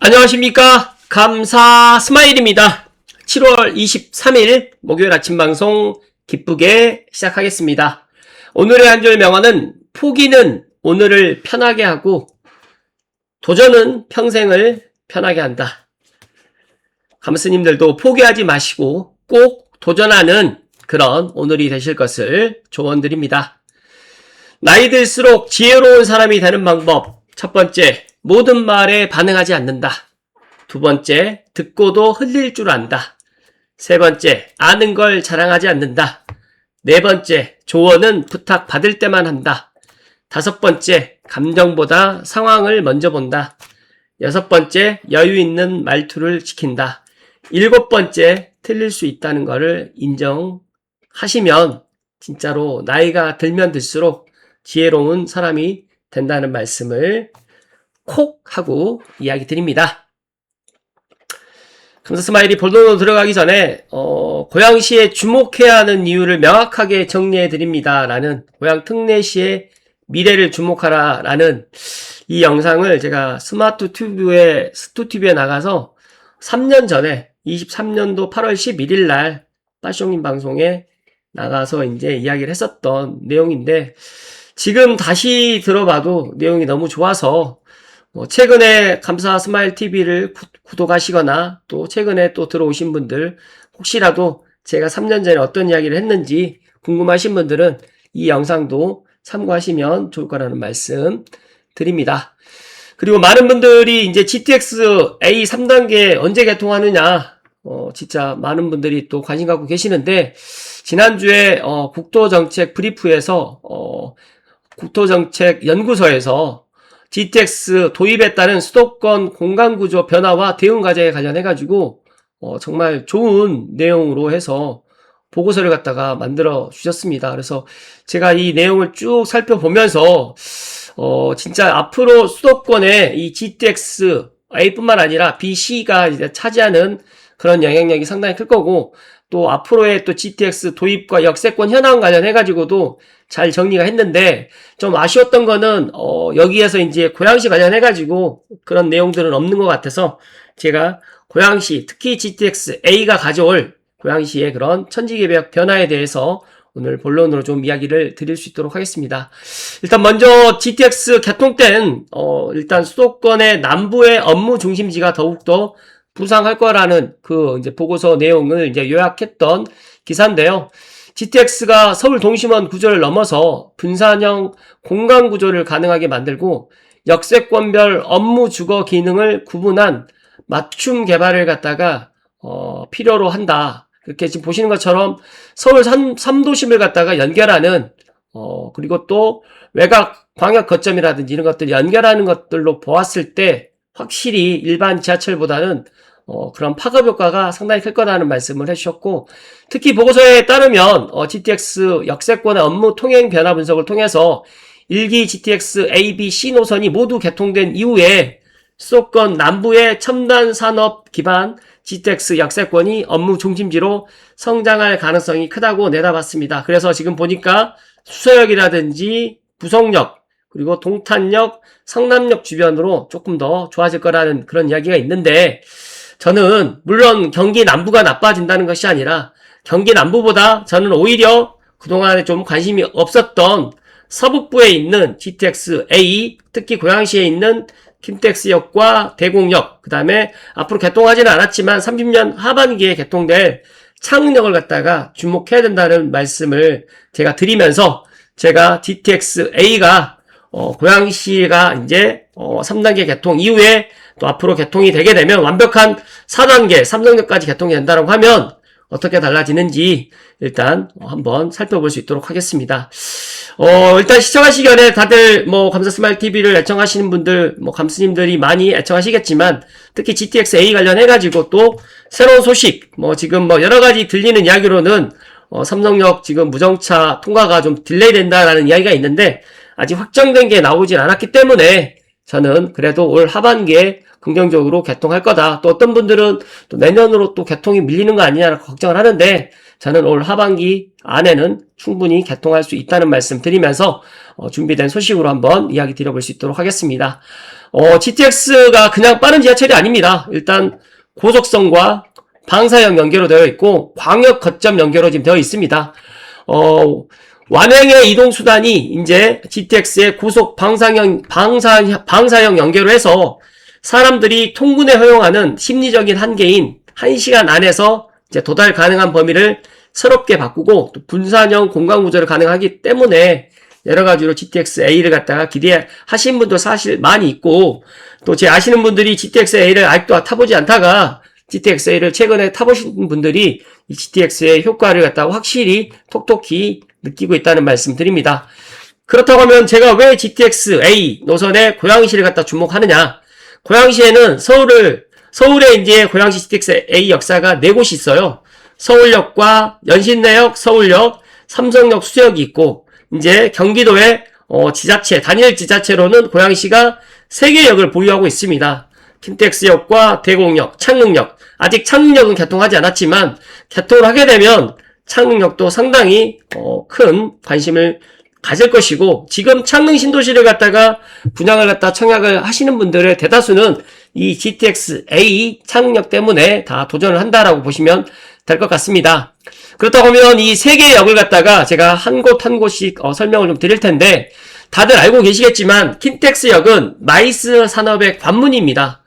안녕하십니까. 감사 스마일입니다. 7월 23일 목요일 아침 방송 기쁘게 시작하겠습니다. 오늘의 한 줄 명언은 포기는 오늘을 편하게 하고 도전은 평생을 편하게 한다. 감스님들도 포기하지 마시고 꼭 도전하는 그런 오늘이 되실 것을 조언드립니다. 나이 들수록 지혜로운 사람이 되는 방법. 첫 번째, 모든 말에 반응하지 않는다. 두 번째, 듣고도 흘릴 줄 안다. 세 번째, 아는 걸 자랑하지 않는다. 네 번째, 조언은 부탁받을 때만 한다. 다섯 번째, 감정보다 상황을 먼저 본다. 여섯 번째, 여유 있는 말투를 지킨다. 일곱 번째, 틀릴 수 있다는 것을 인정하시면 진짜로 나이가 들면 들수록 지혜로운 사람이 된다는 말씀을 콕 하고 이야기 드립니다. 감사 스마일이 본론으로 들어가기 전에 고양시에 주목해야 하는 이유를 명확하게 정리해 드립니다. 라는 고양 특례시의 미래를 주목하라 라는 이 영상을 제가 스투튜브에 나가서 3년 전에 23년도 8월 11일 날 빠숑님 방송에 나가서 이제 이야기를 했었던 내용인데 지금 다시 들어봐도 내용이 너무 좋아서 최근에 감사 스마일 TV를 구독하시거나 또 최근에 또 들어오신 분들 혹시라도 제가 3년 전에 어떤 이야기를 했는지 궁금하신 분들은 이 영상도 참고하시면 좋을 거라는 말씀 드립니다. 그리고 많은 분들이 이제 GTX A 3단계 언제 개통하느냐 진짜 많은 분들이 또 관심 갖고 계시는데 지난주에 국토정책 브리프에서 국토정책연구소에서 GTX 도입에 따른 수도권 공간구조 변화와 대응 과제에 관련해가지고 정말 좋은 내용으로 해서 보고서를 갖다가 만들어 주셨습니다. 그래서 제가 이 내용을 쭉 살펴보면서 진짜 앞으로 수도권에 이 GTX A뿐만 아니라 BC가 이제 차지하는 그런 영향력이 상당히 클 거고 또 앞으로의 또 GTX 도입과 역세권 현황 관련해가지고도 잘 정리가 했는데 좀 아쉬웠던 거는 여기에서 이제 고양시 관련해가지고 그런 내용들은 없는 것 같아서 제가 고양시 특히 GTX A가 가져올 고양시의 그런 천지개벽 변화에 대해서 오늘 본론으로 좀 이야기를 드릴 수 있도록 하겠습니다. 일단 먼저 GTX 개통 때는 일단 수도권의 남부의 업무 중심지가 더욱더 부상할 거라는 그 이제 보고서 내용을 이제 요약했던 기사인데요. GTX가 서울 동심원 구조를 넘어서 분산형 공간 구조를 가능하게 만들고 역세권별 업무 주거 기능을 구분한 맞춤 개발을 갖다가 필요로 한다. 이렇게 지금 보시는 것처럼 서울 3도심을 갖다가 연결하는 그리고 또 외곽 광역 거점이라든지 이런 것들 연결하는 것들로 보았을 때 확실히 일반 지하철보다는 그런 파급 효과가 상당히 클 거라는 말씀을 해주셨고 특히 보고서에 따르면 GTX 역세권의 업무 통행 변화 분석을 통해서 1기 GTX A, B, C 노선이 모두 개통된 이후에 수도권 남부의 첨단 산업 기반 GTX 역세권이 업무 중심지로 성장할 가능성이 크다고 내다봤습니다. 그래서 지금 보니까 수서역이라든지 부석역 그리고 동탄역, 성남역 주변으로 조금 더 좋아질 거라는 그런 이야기가 있는데 저는 물론 경기 남부가 나빠진다는 것이 아니라 경기 남부보다 저는 오히려 그동안에 좀 관심이 없었던 서북부에 있는 GTX A, 특히 고양시에 있는 김택스역과 대곡역, 그 다음에 앞으로 개통하지는 않았지만 30년 하반기에 개통될 창릉역을 갖다가 주목해야 된다는 말씀을 제가 드리면서 제가 GTX A가 고양시가 이제 3단계 개통 이후에 또 앞으로 개통이 되게 되면 완벽한 4단계, 삼성역까지 개통이 된다고 하면 어떻게 달라지는지 일단 한번 살펴볼 수 있도록 하겠습니다. 일단 시청하시기 전에 다들 감사 스마일 TV를 애청하시는 분들, 감스님들이 많이 애청하시겠지만 특히 GTX A 관련해가지고 또 새로운 소식, 지금 여러가지 들리는 이야기로는 삼성역 지금 무정차 통과가 좀 딜레이 된다라는 이야기가 있는데 아직 확정된 게 나오진 않았기 때문에 저는 그래도 올 하반기에 긍정적으로 개통할 거다. 또 어떤 분들은 또 내년으로 또 개통이 밀리는 거 아니냐라고 걱정을 하는데 저는 올 하반기 안에는 충분히 개통할 수 있다는 말씀 드리면서 준비된 소식으로 한번 이야기 드려볼 수 있도록 하겠습니다. GTX가 그냥 빠른 지하철이 아닙니다. 일단 고속성과 방사형 연계로 되어 있고 광역 거점 연계로 지금 되어 있습니다. 완행의 이동 수단이 이제 GTX의 고속 방사형 연계로 해서 사람들이 통근에 허용하는 심리적인 한계인 1시간 안에서 이제 도달 가능한 범위를 새롭게 바꾸고 또 분산형 공간 구조를 가능하기 때문에 여러 가지로 GTX-A를 갖다가 기대하신 분도 사실 많이 있고, 또 제 아시는 분들이 GTX-A를 아직도 타보지 않다가 GTX-A를 최근에 타보신 분들이 이 GTX의 효과를 갖다가 확실히 톡톡히 느끼고 있다는 말씀 드립니다. 그렇다고 하면 제가 왜 GTX-A 노선의 고양시를 갖다 주목하느냐? 고양시에는 서울에 이제 고양시 GTX-A 역사가 4곳이 있어요. 서울역과 연신내역, 서울역, 삼성역, 수서역이 있고, 이제 경기도의 지자체, 단일 지자체로는 고양시가 3개 역을 보유하고 있습니다. 킨텍스역과 대곡역, 창릉역. 아직 창릉역은 개통하지 않았지만 개통을 하게 되면 창릉역도 상당히 큰 관심을 가질 것이고, 지금 창릉 신도시를 갖다가 분양을 갖다 청약을 하시는 분들의 대다수는 이 GTX-A 창릉역 때문에 다 도전을 한다라고 보시면 될 것 같습니다. 그렇다고 하면 이 3개의 역을 갖다가 제가 한 곳 한 곳씩 설명을 좀 드릴 텐데, 다들 알고 계시겠지만 킨텍스역은 마이스 산업의 관문입니다.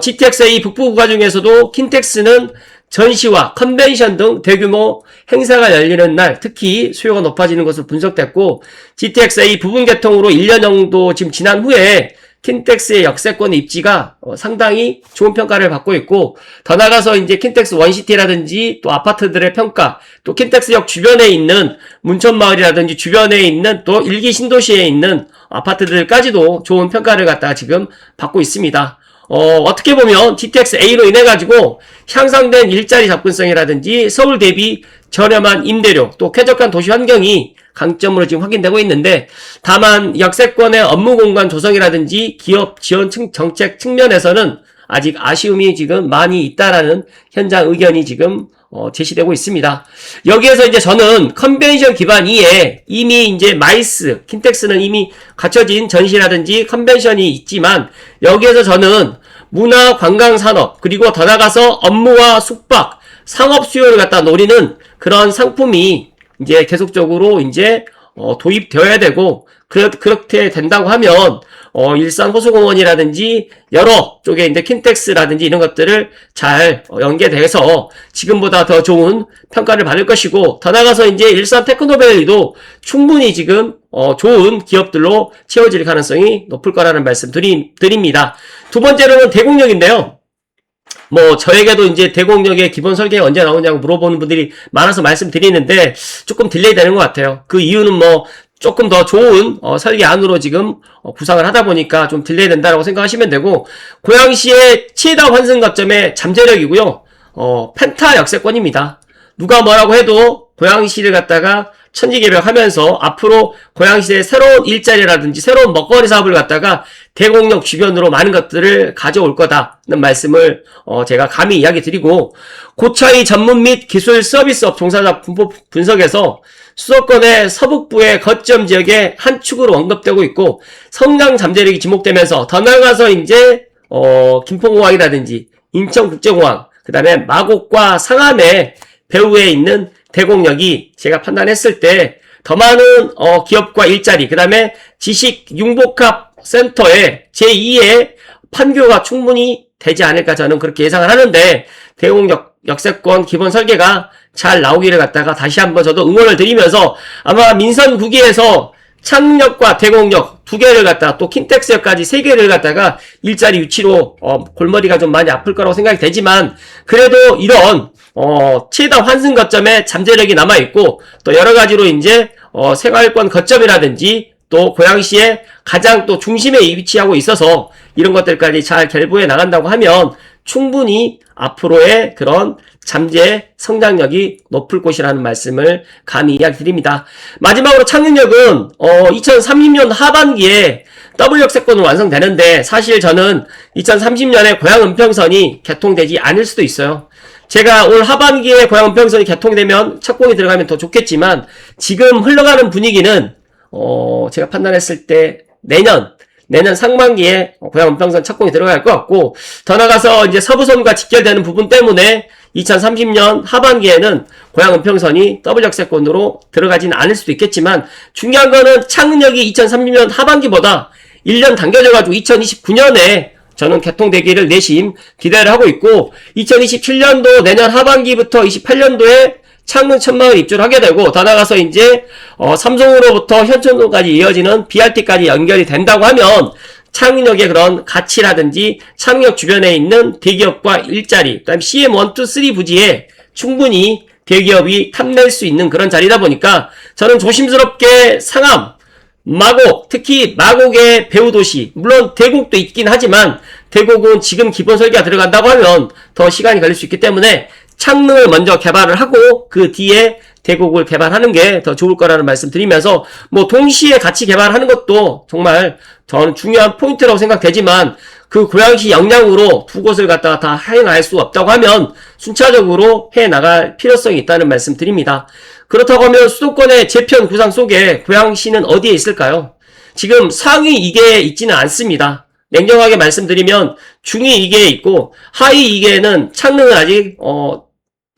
GTX-A 북부 구간 중에서도 킨텍스는 전시와 컨벤션 등 대규모 행사가 열리는 날 특히 수요가 높아지는 것으로 분석됐고, GTX-A 부분 개통으로 1년 정도 지금 지난 후에 킨텍스의 역세권 입지가 상당히 좋은 평가를 받고 있고, 더 나아가서 이제 킨텍스 원시티라든지 또 아파트들의 평가, 또 킨텍스역 주변에 있는 문천마을이라든지 주변에 있는 또 일기 신도시에 있는 아파트들까지도 좋은 평가를 갖다가 지금 받고 있습니다. 어떻게 보면 GTX-A로 인해가지고 향상된 일자리 접근성이라든지 서울 대비 저렴한 임대료, 또 쾌적한 도시 환경이 강점으로 지금 확인되고 있는데, 다만 역세권의 업무 공간 조성이라든지 기업 지원 정책 측면에서는 아직 아쉬움이 지금 많이 있다라는 현장 의견이 지금 제시되고 있습니다. 여기에서 이제 저는 컨벤션 기반 이에 이미 이제 마이스, 킨텍스는 이미 갖춰진 전시라든지 컨벤션이 있지만, 여기에서 저는 문화 관광 산업, 그리고 더 나아가서 업무와 숙박, 상업 수요를 갖다 노리는 그런 상품이 이제 계속적으로 이제 도입되어야 되고, 그렇게 된다고 하면 일산 호수공원이라든지 여러 쪽에 이제 킨텍스라든지 이런 것들을 잘 연계돼서 지금보다 더 좋은 평가를 받을 것이고, 더 나아가서 이제 일산 테크노밸리도 충분히 지금 좋은 기업들로 채워질 가능성이 높을 거라는 말씀 드립니다. 두 번째로는 대곡역인데요. 저에게도 이제 대곡역의 기본 설계가 언제 나오냐고 물어보는 분들이 많아서 말씀드리는데 조금 딜레이 되는 것 같아요. 그 이유는 조금 더 좋은 설계 안으로 지금 구상을 하다 보니까 좀 딜레이 된다라고 생각하시면 되고, 고양시의 최다 환승 거점의 잠재력이고요. 펜타 역세권입니다. 누가 뭐라고 해도 고양시를 갖다가 천지개벽하면서 앞으로 고양시의 새로운 일자리라든지 새로운 먹거리 사업을 갖다가 대곡역 주변으로 많은 것들을 가져올 거다는 말씀을 제가 감히 이야기 드리고, 고차이 전문 및 기술 서비스업 종사자 분석에서 수도권의 서북부의 거점 지역의 한 축으로 언급되고 있고, 성장 잠재력이 지목되면서 더 나아가서 이제 김포공항이라든지 인천국제공항, 그 다음에 마곡과 상암의 배후에 있는 대곡역이 제가 판단했을 때 더 많은 기업과 일자리, 그 다음에 지식 융복합 센터의 제2의 판교가 충분히 되지 않을까 저는 그렇게 예상을 하는데, 대곡역 역세권 기본 설계가 잘 나오기를 갖다가 다시 한번 저도 응원을 드리면서, 아마 민선 9기에서 창릉역과 대곡역 2개를 갖다가 또 킨텍스역까지 3개를 갖다가 일자리 유치로 골머리가 좀 많이 아플 거라고 생각이 되지만, 그래도 이런 최다 환승 거점에 잠재력이 남아있고, 또 여러가지로 이제 생활권 거점이라든지 또 고양시의 가장 또 중심에 위치하고 있어서 이런 것들까지 잘 결부해 나간다고 하면 충분히 앞으로의 그런 잠재 성장력이 높을 곳이라는 말씀을 감히 이야기 드립니다. 마지막으로 창릉역은 2030년 하반기에 더블 역세권으로 완성되는데, 사실 저는 2030년에 고양 은평선이 개통되지 않을 수도 있어요. 제가 올 하반기에 고양 은평선이 개통되면 착공이 들어가면 더 좋겠지만, 지금 흘러가는 분위기는 제가 판단했을 때 내년 내년 상반기에 고양 은평선 착공이 들어갈 것 같고, 더 나가서 이제 서부선과 직결되는 부분 때문에 2030년 하반기에는 고양 은평선이 더블 역세권으로 들어가지는 않을 수도 있겠지만, 중요한 거는 창릉역이 2030년 하반기보다 1년 당겨져가지고 2029년에 저는 개통되기를 내심 기대를 하고 있고, 2027년도 내년 하반기부터 28년도에 창릉 천마을 입주를 하게 되고, 더 나가서 이제 삼성으로부터 현천도까지 이어지는 BRT까지 연결이 된다고 하면 창릉역의 그런 가치라든지 창릉역 주변에 있는 대기업과 일자리, 그다음에 CM1, 2, 3 부지에 충분히 대기업이 탐낼 수 있는 그런 자리다 보니까 저는 조심스럽게 상암, 마곡, 특히 마곡의 배후도시, 물론 대곡도 있긴 하지만 대곡은 지금 기본 설계가 들어간다고 하면 더 시간이 걸릴 수 있기 때문에 창릉을 먼저 개발을 하고 그 뒤에 대곡을 개발하는 게 더 좋을 거라는 말씀 드리면서, 뭐 동시에 같이 개발하는 것도 정말 저는 중요한 포인트라고 생각되지만, 그 고양시 역량으로 두 곳을 갖다가 다 해나갈 수 없다고 하면 순차적으로 해나갈 필요성이 있다는 말씀 드립니다. 그렇다고 하면 수도권의 재편 구상 속에 고양시는 어디에 있을까요? 지금 상위 2개에 있지는 않습니다. 냉정하게 말씀드리면 중위 2개에 있고 하위 2개는 창릉은 아직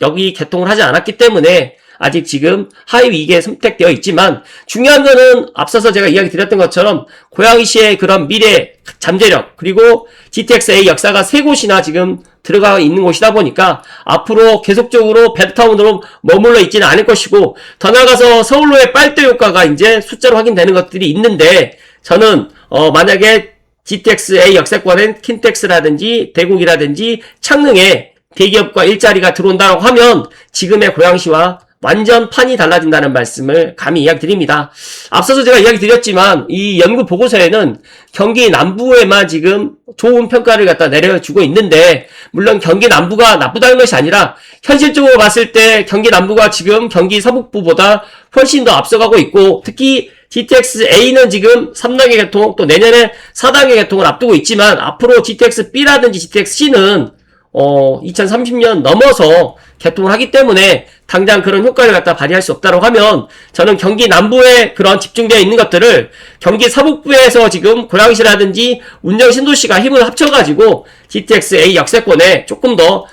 여기 개통을 하지 않았기 때문에 아직 지금 하위 2개에 선택되어 있지만, 중요한 거는 앞서서 제가 이야기 드렸던 것처럼 고양시의 그런 미래 잠재력, 그리고 GTX-A 역사가 3곳이나 지금 들어가 있는 곳이다 보니까 앞으로 계속적으로 베드타운으로 머물러 있지는 않을 것이고, 더 나아가서 서울로의 빨대 효과가 이제 숫자로 확인되는 것들이 있는데, 저는 만약에 GTX-A 역세권엔 킨텍스라든지 대곡이라든지 창릉에 대기업과 일자리가 들어온다고 하면 지금의 고양시와 완전 판이 달라진다는 말씀을 감히 이야기 드립니다. 앞서서 제가 이야기 드렸지만 이 연구 보고서에는 경기 남부에만 지금 좋은 평가를 갖다 내려주고 있는데, 물론 경기 남부가 나쁘다는 것이 아니라 현실적으로 봤을 때 경기 남부가 지금 경기 서북부보다 훨씬 더 앞서가고 있고, 특히 GTX-A는 지금 3단계 개통, 또 내년에 4단계 개통을 앞두고 있지만, 앞으로 GTX-B라든지 GTX-C는 2030년 넘어서 개통을 하기 때문에 당장 그런 효과를 갖다 발휘할 수 없다고 하면, 저는 경기 남부에 그런 집중되어 있는 것들을 경기 서북부에서 지금 고양시라든지 운정 신도시가 힘을 합쳐가지고 GTX-A 역세권에 조금 더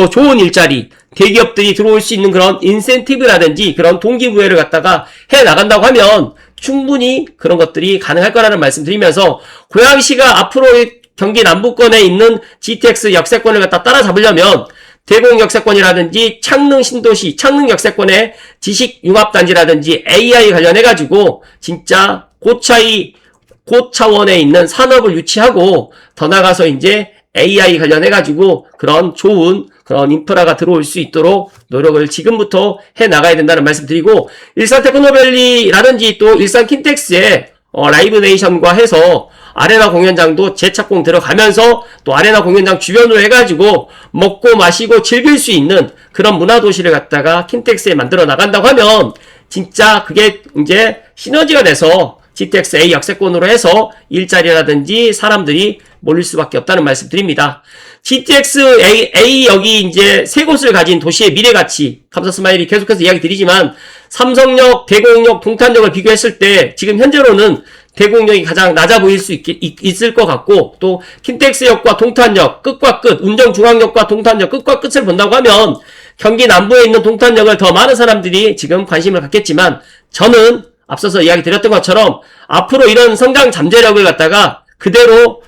좋은 일자리, 대기업들이 들어올 수 있는 그런 인센티브라든지 그런 동기부여를 갖다가 해 나간다고 하면 충분히 그런 것들이 가능할 거라는 말씀 드리면서, 고양시가 앞으로 경기 남부권에 있는 GTX 역세권을 갖다 따라잡으려면 대곡 역세권이라든지 창릉 신도시, 창릉 역세권의 지식융합단지라든지 AI 관련해가지고 진짜 고차원에 있는 산업을 유치하고, 더 나가서 이제 AI 관련해가지고 그런 좋은 그런 인프라가 들어올 수 있도록 노력을 지금부터 해 나가야 된다는 말씀 드리고, 일산 테크노밸리라든지 또 일산 킨텍스의 라이브 네이션과 해서 아레나 공연장도 재착공 들어가면서 또 아레나 공연장 주변으로 해가지고 먹고 마시고 즐길 수 있는 그런 문화도시를 갖다가 킨텍스에 만들어 나간다고 하면 진짜 그게 이제 시너지가 돼서 GTX-A 역세권으로 해서 일자리라든지 사람들이 몰릴 수밖에 없다는 말씀 드립니다. GTX-A 역이 이제 3곳을 가진 도시의 미래가치, 감사스마일이 계속해서 이야기 드리지만, 삼성역, 대곡역, 동탄역을 비교했을 때 지금 현재로는 대곡역이 가장 낮아 보일 수 있을 것 같고, 또 킨텍스역과 동탄역 끝과 끝, 운정중앙역과 동탄역 끝과 끝을 본다고 하면 경기 남부에 있는 동탄역을 더 많은 사람들이 지금 관심을 갖겠지만, 저는 앞서서 이야기 드렸던 것처럼 앞으로 이런 성장 잠재력을 갖다가 그대로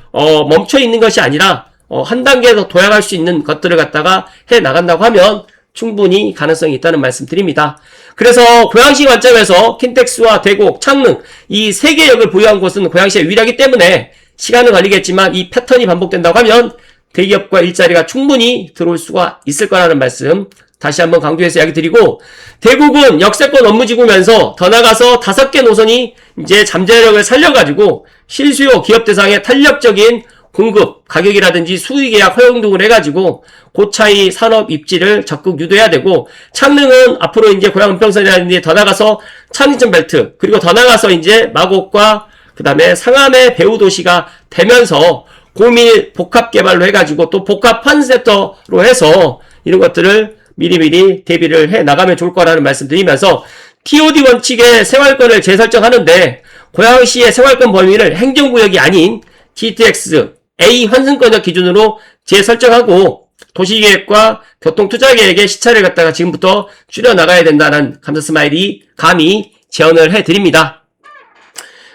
멈춰 있는 것이 아니라 한 단계 더 도약할 수 있는 것들을 갖다가 해 나간다고 하면 충분히 가능성이 있다는 말씀 드립니다. 그래서 고양시 관점에서 킨텍스와 대곡, 창릉 이 3개 역을 보유한 곳은 고양시의 유일하기 때문에 시간은 걸리겠지만 이 패턴이 반복된다고 하면 대기업과 일자리가 충분히 들어올 수가 있을 거라는 말씀 다시 한번 강조해서 이야기 드리고, 대곡은 역세권 업무지구면서 더 나가서 5개 노선이 이제 잠재력을 살려가지고 실수요 기업 대상의 탄력적인 공급, 가격이라든지 수익계약 허용 등을 해가지고 고차이 산업 입지를 적극 유도해야 되고, 창릉은 앞으로 이제 고양 은평선이라든지 더 나가서 창인천 벨트, 그리고 더 나가서 이제 마곡과 그 다음에 상암의 배후 도시가 되면서 고밀 복합 개발로 해가지고 또 복합 판센터로 해서 이런 것들을 미리미리 대비를 해 나가면 좋을 거라는 말씀 드리면서, TOD 원칙의 생활권을 재설정하는데 고양시의 생활권 범위를 행정구역이 아닌 GTX A 환승권역 기준으로 재설정하고 도시계획과 교통투자계획의 시차를 갖다가 지금부터 줄여나가야 된다는 감사스마일이 감히 제언을 해드립니다.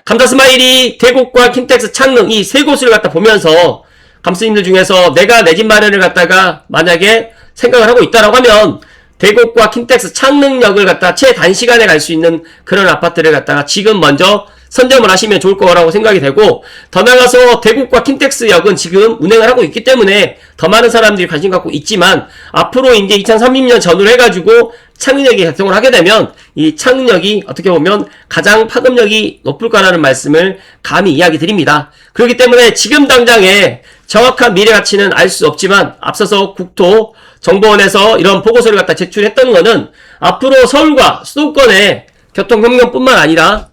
감사스마일이 대곡과 킨텍스, 창릉 이 세 곳을 갖다 보면서 감스님들 중에서 내가 내 집 마련을 갖다가 만약에 생각을 하고 있다라고 하면 대곡과 킨텍스, 창릉역을 갖다 최단시간에 갈 수 있는 그런 아파트를 갖다가 지금 먼저 선점을 하시면 좋을 거라고 생각이 되고, 더 나아가서 대곡과 킨텍스역은 지금 운행을 하고 있기 때문에 더 많은 사람들이 관심 갖고 있지만, 앞으로 이제 2030년 전후로 해가지고 창릉역이 개통을 하게 되면 이 창릉역이 어떻게 보면 가장 파급력이 높을 거라는 말씀을 감히 이야기 드립니다. 그렇기 때문에 지금 당장에 정확한 미래 가치는 알 수 없지만 앞서서 국토정보원에서 이런 보고서를 갖다 제출했던 거는 앞으로 서울과 수도권의 교통협력뿐만 아니라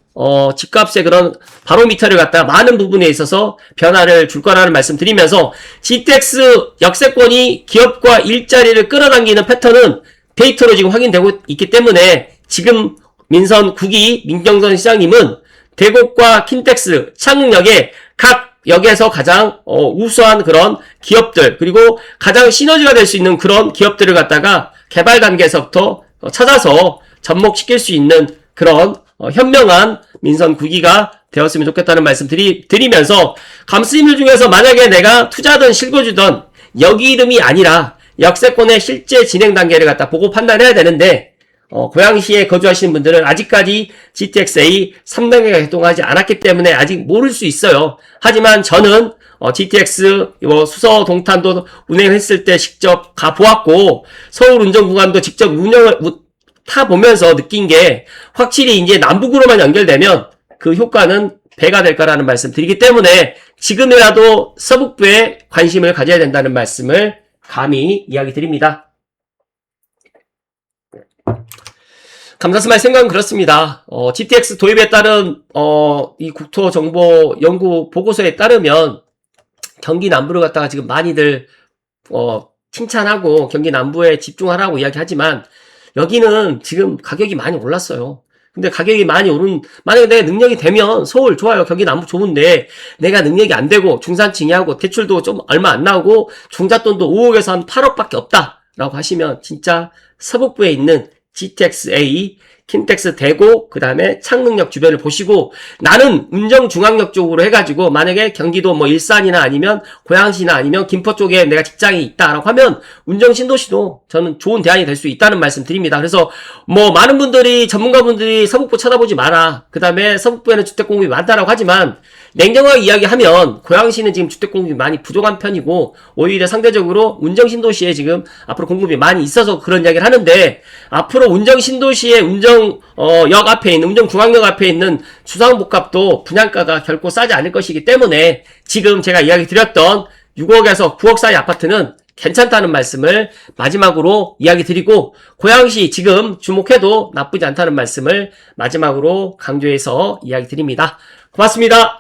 집값의 그런 바로미터를 갖다 많은 부분에 있어서 변화를 줄 거라는 말씀 드리면서, GTX 역세권이 기업과 일자리를 끌어당기는 패턴은 데이터로 지금 확인되고 있기 때문에 지금 민선 국이 민경선 시장님은 대곡과 킨텍스, 창릉역에 각 역에서 가장 우수한 그런 기업들, 그리고 가장 시너지가 될 수 있는 그런 기업들을 갖다가 개발 단계에서부터 찾아서 접목시킬 수 있는 그런 현명한 민선 국위가 되었으면 좋겠다는 말씀 드리면서, 감스님들 중에서 만약에 내가 투자든 실거주든 여기 이름이 아니라 역세권의 실제 진행 단계를 갖다 보고 판단해야 되는데, 고양시에 거주하시는 분들은 아직까지 GTX-A 3단계가 개통하지 않았기 때문에 아직 모를 수 있어요. 하지만 저는 GTX 수서 동탄도 운행했을 때 직접 가보았고, 서울 운전구간도 직접 타보면서 느낀 게, 확실히 이제 남북으로만 연결되면 그 효과는 배가 될 거라는 말씀 드리기 때문에 지금이라도 서북부에 관심을 가져야 된다는 말씀을 감히 이야기 드립니다. 감사스마일 생각은 그렇습니다. GTX 도입에 따른 이 국토정보연구 보고서에 따르면 경기 남부를 갖다가 지금 많이들 칭찬하고 경기 남부에 집중하라고 이야기하지만, 여기는 지금 가격이 많이 올랐어요. 근데 가격이 많이 만약에 내가 능력이 되면 서울 좋아요, 경기 남부 좋은데, 내가 능력이 안 되고 중산층이 하고 대출도 좀 얼마 안 나오고 종잣돈도 5억에서 한 8억밖에 없다 라고 하시면 진짜 서북부에 있는 GTX-A, 킨텍스 대곡, 그 다음에 창릉역 주변을 보시고, 나는 운정중앙역 쪽으로 해가지고 만약에 경기도 뭐 일산이나 아니면 고양시나 아니면 김포 쪽에 내가 직장이 있다라고 하면 운정신도시도 저는 좋은 대안이 될 수 있다는 말씀 드립니다. 그래서 뭐 많은 분들이, 전문가분들이 서북부 쳐다보지 마라, 그 다음에 서북부에는 주택공급이 많다라고 하지만, 냉정하게 이야기하면 고양시는 지금 주택공급이 많이 부족한 편이고, 오히려 상대적으로 운정신도시에 지금 앞으로 공급이 많이 있어서 그런 이야기를 하는데, 앞으로 운정신도시의 역 앞에 있는, 운정중앙역 앞에 있는 주상복합도 분양가가 결코 싸지 않을 것이기 때문에 지금 제가 이야기 드렸던 6억에서 9억 사이 아파트는 괜찮다는 말씀을 마지막으로 이야기 드리고, 고양시 지금 주목해도 나쁘지 않다는 말씀을 마지막으로 강조해서 이야기 드립니다. 고맙습니다.